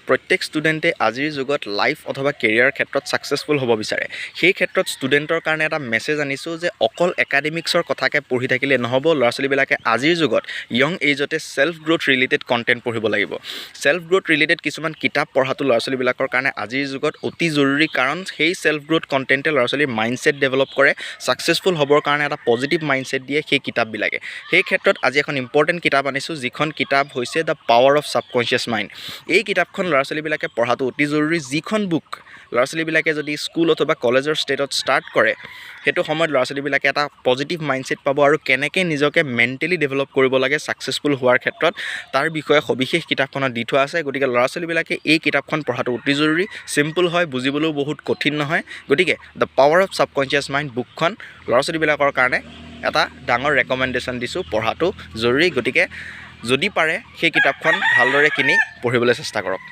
প্ৰত্যেক ষ্টুডেণ্টে আজিৰ যুগত লাইফ অথবা কেৰিয়াৰ ক্ষেত্ৰত ছাকচেছফুল হ'ব বিচাৰে। সেই ক্ষেত্ৰত ষ্টুডেণ্টৰ কাৰণে এটা মেছেজ আনিছোঁ যে অকল একাডেমিক্সৰ কথাকে পঢ়ি থাকিলে নহ'ব। ল'ৰা ছোৱালীবিলাকে আজিৰ যুগত য়ং এইজতে ছেল্ফ গ্ৰ'থ ৰিলেটেড কণ্টেণ্ট পঢ়িব লাগিব। ছেল্ফ গ্ৰ'থ ৰিলেটেড কিছুমান কিতাপ পঢ়াটো ল'ৰা ছোৱালীবিলাকৰ কাৰণে আজিৰ যুগত অতি জৰুৰী, কাৰণ সেই ছেল্ফ গ্ৰ'থ কণ্টেণ্টে ল'ৰা ছোৱালীৰ মাইণ্ডছেট ডেভেলপ কৰে, ছাকচেছফুল হ'বৰ কাৰণে এটা পজিটিভ মাইণ্ডছেট দিয়ে সেই কিতাপবিলাকে। সেই ক্ষেত্ৰত আজি এখন ইম্পৰ্টেণ্ট কিতাপ আনিছোঁ, যিখন কিতাপ হৈছে দ্য পাৱাৰ অফ ছাবকনচিয়াছ মাইণ্ড। এই কিতাপখন ল'ৰা ছোৱালীবিলাকে পঢ়াটো অতি জৰুৰী। যিখন বুক ল'ৰা ছোৱালীবিলাকে যদি স্কুল অথবা কলেজৰ ষ্টেটত ষ্টাৰ্ট কৰে, সেইটো সময়ত ল'ৰা ছোৱালীবিলাকে এটা পজিটিভ মাইণ্ডছেট পাব আৰু কেনেকৈ নিজকে মেণ্টেলি ডেভেলপ কৰিব লাগে ছাকচেছফুল হোৱাৰ ক্ষেত্ৰত তাৰ বিষয়ে সবিশেষ কিতাপখনত দি থোৱা আছে। গতিকে ল'ৰা ছোৱালীবিলাকে এই কিতাপখন পঢ়াটো অতি জৰুৰী। চিম্পল হয়, বুজিবলৈও বহুত কঠিন নহয়। গতিকে দ্য পাৱাৰ অফ ছাবকনচিয়াছ মাইণ্ড বুকখন ল'ৰা ছোৱালীবিলাকৰ কাৰণে এটা ডাঙৰ ৰেকমেণ্ডেশ্যন দিছোঁ, পঢ়াটো জৰুৰী। গতিকে যদি পাৰে সেই কিতাপখন ভালদৰে কিনি পঢ়িবলৈ চেষ্টা কৰক।